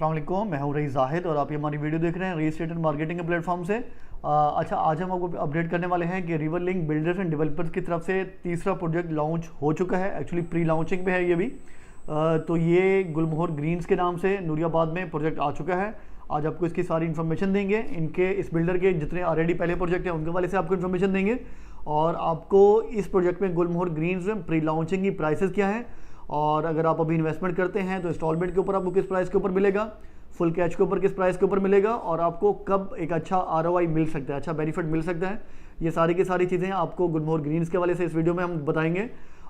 अस्सलाम वालेकुम, मैं हूं रईस जाहिद और आप ये हमारी वीडियो देख रहे हैं रील एस्टेट एंड मार्केटिंग के प्लेटफॉर्म से। अच्छा, आज हम आपको अपडेट करने वाले हैं कि river link builders and developers की तरफ से तीसरा प्रोजेक्ट लॉन्च हो चुका है। एक्चुअली प्री लॉन्चिंग पे है ये भी। तो ये गुलमोहर ग्रीन्स के नाम से नूरियाबाद में प्रोजेक्ट आ चुका है। आज आपको इसकी सारी इन्फॉर्मेशन देंगे, इनके इस बिल्डर के जितने ऑलरेडी पहले प्रोजेक्ट हैं उनके वाले से आपको इन्फॉर्मेशन देंगे, और आपको इस प्रोजेक्ट में गुलमोहर ग्रीन्स में प्री लॉन्चिंग की प्राइसेस क्या हैं, और अगर आप अभी इन्वेस्टमेंट करते हैं तो इंस्टॉलमेंट के ऊपर आपको किस प्राइस के ऊपर मिलेगा, फुल कैश के ऊपर किस प्राइस के ऊपर मिलेगा, और आपको कब एक अच्छा ROI मिल सकता है, अच्छा बेनिफिट मिल सकता है। ये सारी की सारी चीज़ें आपको गुलमोहर ग्रीन्स के वाले से इस वीडियो में हम बताएंगे,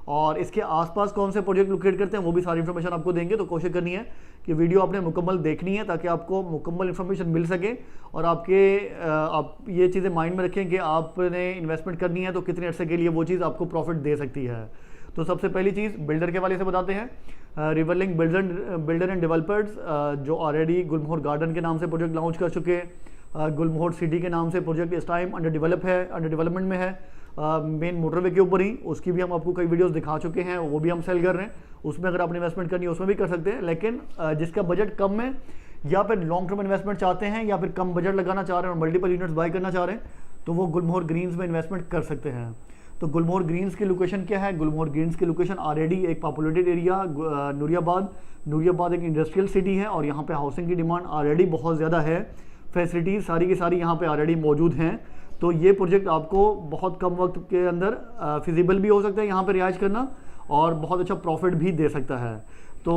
और इसके आसपास कौन से प्रोजेक्ट लोकेट करते हैं वो भी सारी इन्फॉर्मेशन आपको देंगे। तो कोशिश करनी है कि वीडियो आपने मुकम्मल देखनी है ताकि आपको मुकम्मल इन्फॉर्मेशन मिल सके, और आप ये चीज़ें माइंड में रखें कि आपने इन्वेस्टमेंट करनी है तो कितने अर्से के लिए वो चीज़ आपको प्रॉफिट दे सकती है। तो सबसे पहली चीज़ बिल्डर के वाले से बताते हैं। River link builder and developers जो ऑलरेडी गुलमोहर गार्डन के नाम से प्रोजेक्ट लॉन्च कर चुके हैं, गुलमोहर सिटी के नाम से प्रोजेक्ट इस टाइम अंडर डेवलपमेंट में है। मेन मोटरवे के ऊपर ही, उसकी भी हम आपको कई वीडियोस दिखा चुके हैं, वो भी हम सेल कर रहे हैं। उसमें अगर आपने इन्वेस्टमेंट करनी है उसमें भी कर सकते हैं, लेकिन जिसका बजट कम है या फिर लॉन्ग टर्म इन्वेस्टमेंट चाहते हैं या फिर कम बजट लगाना चाह रहे हैं और मल्टीपल यूनिट्स बाय करना चाह रहे हैं तो वो गुलमोहर ग्रीन्स में इन्वेस्टमेंट कर सकते हैं। तो गुलमोहर ग्रीन्स की लोकेशन क्या है? गुलमोहर ग्रीन्स की लोकेशन ऑलरेडी एक पॉपुलेटेड एरिया नूरियाबाद एक इंडस्ट्रियल सिटी है, और यहाँ पे हाउसिंग की डिमांड ऑलरेडी बहुत ज़्यादा है। फैसिलिटीज़ सारी की सारी यहाँ पे ऑलरेडी मौजूद हैं। तो ये प्रोजेक्ट आपको बहुत कम वक्त के अंदर फिजिबल भी हो सकता है यहाँ पे रिहाइश करना, और बहुत अच्छा प्रॉफिट भी दे सकता है। तो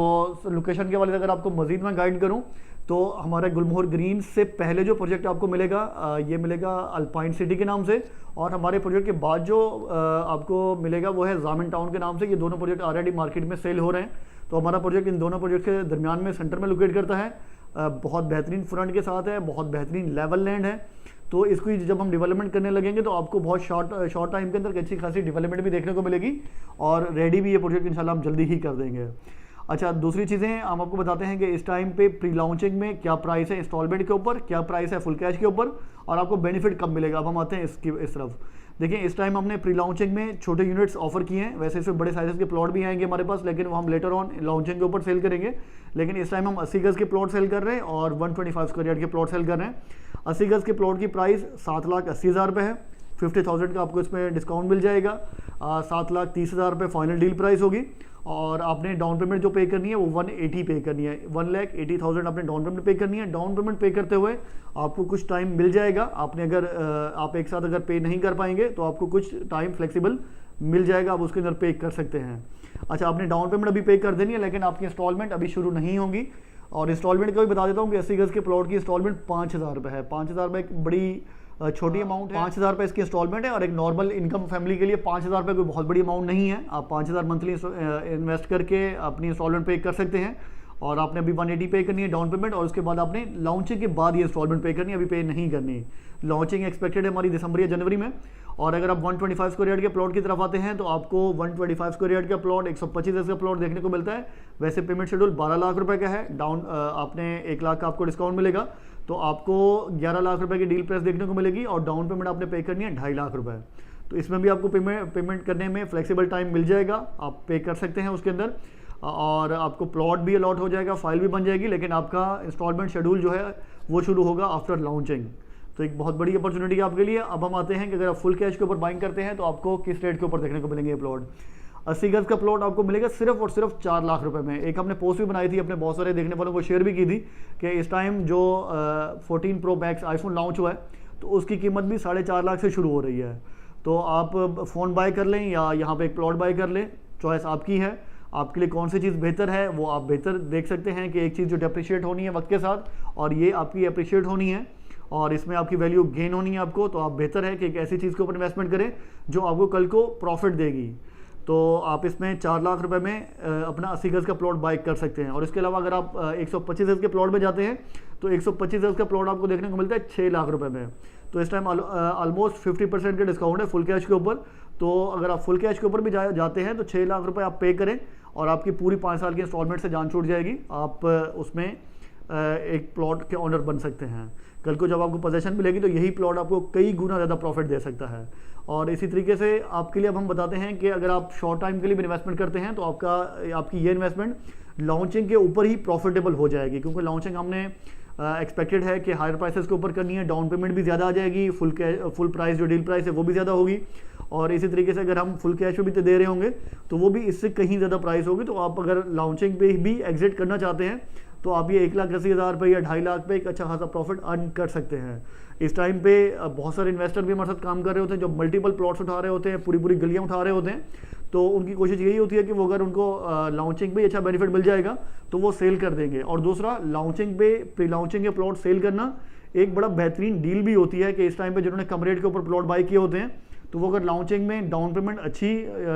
लोकेशन के वाले से अगर आपको मज़ीद मैं गाइड करूँ तो हमारा गुलमोहर ग्रीन से पहले जो प्रोजेक्ट आपको मिलेगा ये मिलेगा अल्पाइन सिटी के नाम से, और हमारे प्रोजेक्ट के बाद जो आपको मिलेगा वो है जामिन टाउन के नाम से। ये दोनों प्रोजेक्ट ऑलरेडी मार्केट में सेल हो रहे हैं। तो हमारा प्रोजेक्ट इन दोनों प्रोजेक्ट के दरमियान में सेंटर में लोकेट करता है। बहुत बेहतरीन फ्रंट के साथ है, बहुत बेहतरीन लेवल लैंड है। तो इसको जब हम डेवलपमेंट करने लगेंगे तो आपको बहुत शॉर्ट टाइम के अंदर अच्छी खासी डेवलपमेंट भी देखने को मिलेगी, और रेडी भी ये प्रोजेक्ट इंशाल्लाह हम जल्दी ही कर देंगे। अच्छा, दूसरी चीज़ें हम आपको बताते हैं कि इस टाइम पे प्री लॉन्चिंग में क्या प्राइस है इंस्टॉलमेंट के ऊपर, क्या प्राइस है फुल कैश के ऊपर, और आपको बेनिफिट कब मिलेगा। अब हम आते हैं इस तरफ। देखिए, इस टाइम हमने प्री लॉन्चिंग में छोटे यूनिट्स ऑफर किए हैं। वैसे इसमें बड़े साइज़ के प्लॉट भी आएंगे हमारे पास, लेकिन वो हम लेटर ऑन लॉन्चिंग के ऊपर सेल करेंगे। लेकिन इस टाइम हम 80 गज़ के प्लॉट सेल कर रहे हैं और 125 स्क्वायर यार्ड के प्लॉट सेल कर रहे हैं। 80 गज़ के प्लॉट की प्राइस 7,80,000 रुपये है। 50,000 का आपको इसमें डिस्काउंट मिल जाएगा। 7,30,000 रुपये फाइनल डील प्राइस होगी, और आपने डाउन पेमेंट जो पे करनी है वो 180 पे करनी है। 1,80,000 आपने डाउन पेमेंट पे करनी है। डाउन पेमेंट पे करते हुए आपको कुछ टाइम मिल जाएगा। आपने अगर आप एक साथ अगर पे नहीं कर पाएंगे तो आपको कुछ टाइम फ्लेक्सिबल मिल जाएगा, आप उसके अंदर पे कर सकते हैं। अच्छा, आपने डाउन पेमेंट अभी पे कर देनी है, लेकिन आपकी इंस्टॉलमेंट अभी शुरू नहीं होगी। और इंस्टॉलमेंट का भी बता देता हूँ कि 80 गज़ के प्लॉट की इंस्टॉलमेंट 5,000 रुपये है। 5,000 रुपये एक बड़ी छोटी अमाउंट है। 5,000 रुपये इसकी इंस्टॉलमेंट है, और एक नॉर्मल इनकम फैमिली के लिए 5,000 रुपये कोई बहुत बड़ी अमाउंट नहीं है। आप 5,000 मंथली इन्वेस्ट करके अपनी इंस्टॉलमेंट पे कर सकते हैं, और आपने अभी 180 पे करनी है डाउन पेमेंट, और उसके बाद आपने लॉन्चिंग के बाद ये इंस्टॉलमेंट पे करनी है, अभी पे नहीं करनी। लॉन्चिंग एक्सपेक्टेड है हमारी दिसंबर या जनवरी में। और अगर आप 125 स्क्वायर यार्ड के प्लॉट की तरफ आते हैं तो आपको 125 स्क्वायर यार्ड का प्लॉट 125 गज़ का प्लॉट देखने को मिलता है। वैसे पेमेंट शेड्यूल 12 लाख रुपए का है। डाउन आपने 1 लाख का आपको डिस्काउंट मिलेगा, तो आपको 11 लाख रुपए की डील प्राइस देखने को मिलेगी, और डाउन पेमेंट आपने पे करनी है 2.5 लाख रुपए। तो इसमें भी आपको पेमेंट करने में फ्लेक्सिबल टाइम मिल जाएगा, आप पे कर सकते हैं उसके अंदर, और आपको प्लॉट भी अलॉट हो जाएगा, फाइल भी बन जाएगी। लेकिन आपका इंस्टॉलमेंट शेड्यूल जो है वो शुरू होगा आफ्टर लॉन्चिंग। तो एक बहुत बड़ी अपॉर्चुनिटी है आपके लिए। अब हम आते हैं कि अगर आप फुल कैश के ऊपर बाइंग करते हैं तो आपको किस रेट के ऊपर देखने को मिलेंगे ये प्लॉट। 80 गज़ का प्लॉट आपको मिलेगा सिर्फ और सिर्फ 4 लाख रुपए में। एक हमने पोस्ट भी बनाई थी, अपने बहुत सारे देखने वालों को शेयर भी की थी कि इस टाइम जो 14 Pro Max आईफोन लॉन्च हुआ है तो उसकी कीमत भी 4.5 लाख से शुरू हो रही है। तो आप फ़ोन बाय कर लें या यहाँ पे एक प्लॉट बाय कर लें, चॉइस आपकी है। आपके लिए कौन सी चीज़ बेहतर है वो आप बेहतर देख सकते हैं कि एक चीज़ जो डिप्रिशिएट होनी है वक्त के साथ, और ये आपकी अप्रिशिएट होनी है, और इसमें आपकी वैल्यू गेन होनी है आपको। तो आप बेहतर है कि एक ऐसी चीज़ के ऊपर इन्वेस्टमेंट करें जो आपको कल को प्रॉफिट देगी। तो आप इसमें 4 लाख रुपए में अपना 80 गज़ का प्लॉट बाय कर सकते हैं। और इसके अलावा अगर आप 125 गज़ के प्लॉट में जाते हैं तो 125 गज़ का प्लॉट आपको देखने को मिलता है 6 लाख रुपए में। तो इस टाइम ऑलमोस्ट 50% का डिस्काउंट है फुल कैश के ऊपर। तो अगर आप फुल कैश के ऊपर भी जाते हैं तो 6 लाख रुपए आप पे करें, और आपकी पूरी 5 साल की इंस्टॉलमेंट से जान छूट जाएगी। आप उसमें एक प्लॉट के ऑनर बन सकते हैं। कल को जब आपको पोजीशन मिलेगी तो यही प्लॉट आपको कई गुना ज़्यादा प्रॉफिट दे सकता है। और इसी तरीके से आपके लिए अब हम बताते हैं कि अगर आप शॉर्ट टाइम के लिए भी इन्वेस्टमेंट करते हैं तो आपकी ये इन्वेस्टमेंट लॉन्चिंग के ऊपर ही प्रॉफिटेबल हो जाएगी, क्योंकि लॉन्चिंग हमने एक्सपेक्टेड है कि हायर प्राइसेस के ऊपर करनी है, डाउन पेमेंट भी ज़्यादा आ जाएगी, फुल प्राइस जो डील प्राइस है वो भी ज़्यादा होगी, और इसी तरीके से अगर हम फुल कैश पे भी दे रहे होंगे तो वो भी इससे कहीं ज़्यादा प्राइस होगी। तो आप अगर लॉन्चिंग पे भी एग्जिट करना चाहते हैं तो आप ये 1,80,000 रुपये या 2.5 लाख पे एक अच्छा खासा प्रॉफिट अर्न कर सकते हैं। इस टाइम पे बहुत सारे इन्वेस्टर भी हमारे साथ काम कर रहे होते हैं जो मल्टीपल प्लॉट्स उठा रहे होते हैं, पूरी पूरी गलियाँ उठा रहे होते हैं। तो उनकी कोशिश यही होती है कि वो अगर उनको लॉन्चिंग पे अच्छा बेनिफिट मिल जाएगा तो वो सेल कर देंगे। और दूसरा, लॉन्चिंग पे प्री लॉन्चिंग के प्लॉट सेल करना एक बड़ा बेहतरीन डील भी होती है कि इस टाइम पे जिन्होंने कम रेट के ऊपर प्लॉट बाय किए होते हैं तो वो अगर लॉन्चिंग में डाउन पेमेंट अच्छी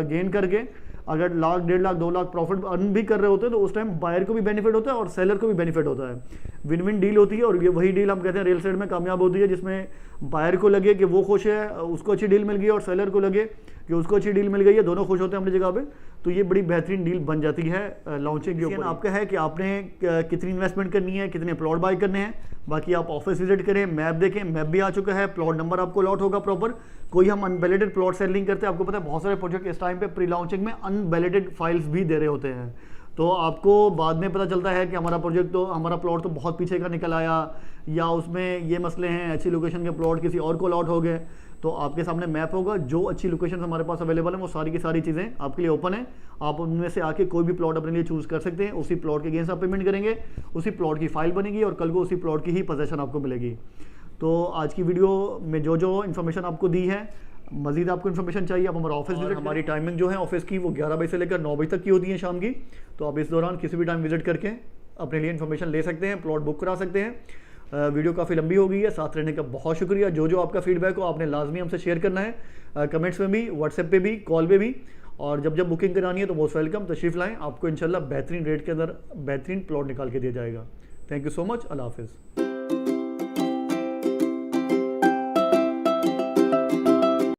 गेन करके अगर लाख, 1.5 लाख, 2 लाख प्रॉफिट अर्न भी कर रहे होते हैं तो उस टाइम बायर को भी बेनिफिट होता है और सेलर को भी बेनिफिट होता है। विन विन डील होती है, और ये वही डील हम कहते हैं रियल एस्टेट में कामयाब होती है, जिसमें बायर को लगे कि वो खुश है, उसको अच्छी डील मिल गई, और सेलर को लगे कि उसको अच्छी डील मिल गई है, दोनों खुश होते हैं अपनी जगह पे। तो ये बड़ी बेहतरीन डील बन जाती है लॉन्चिंग के ऊपर। आपका है कि आपने कितनी इन्वेस्टमेंट करनी है, कितने प्लॉट बाय करने हैं। बाकी आप ऑफिस विजिट करें, मैप देखें, मैप भी आ चुका है, प्लॉट नंबर आपको अलॉट होगा प्रॉपर। कोई हम अनवैलिडेड प्लॉट सेलिंग करते हैं, आपको पता है बहुत सारे प्रोजेक्ट इस टाइम पे प्री लॉन्चिंग में अनवैलिडेड फाइल्स भी दे रहे होते हैं। तो आपको बाद में पता चलता है कि हमारा प्लॉट तो बहुत पीछे का निकल आया, या उसमें ये मसले हैं, अच्छी लोकेशन के प्लॉट किसी और को अलॉट हो गए। तो आपके सामने मैप होगा, जो अच्छी लोकेशन हमारे पास अवेलेबल है वो सारी की सारी चीज़ें आपके लिए ओपन है। आप उनमें से आके कोई भी प्लॉट अपने लिए चूज़ कर सकते हैं, उसी प्लॉट के अगेंस्ट आप पेमेंट करेंगे, उसी प्लॉट की फाइल बनेगी और कल को उसी प्लॉट की ही पोजीशन आपको मिलेगी। तो आज की वीडियो में जो इन्फॉर्मेशन आपको दी है, मजीद आपको इन्फॉर्मेशन चाहिए आप हमारा ऑफिस विजिट। हमारी टाइमिंग जो है ऑफिस की वो 11 बजे से लेकर 9 बजे तक की होती है शाम की। तो आप इस दौरान किसी भी टाइम विजिट करके अपने लिए इन्फॉर्मेशन ले सकते हैं, प्लॉट बुक करा सकते हैं। वीडियो काफ़ी लंबी हो गई है, साथ रहने का बहुत शुक्रिया। जो आपका फीडबैक हो आपने लाजमी हमसे शेयर करना है, कमेंट्स में भी, व्हाट्सएप पे भी, कॉल पे भी। और जब बुकिंग करानी है तो मोस्ट वेलकम, तशरीफ़ लाएँ, आपको इंशाल्लाह बेहतरीन रेट के अंदर बेहतरीन प्लॉट निकाल के दिया जाएगा। थैंक यू सो मच, अल्लाह हाफिज़।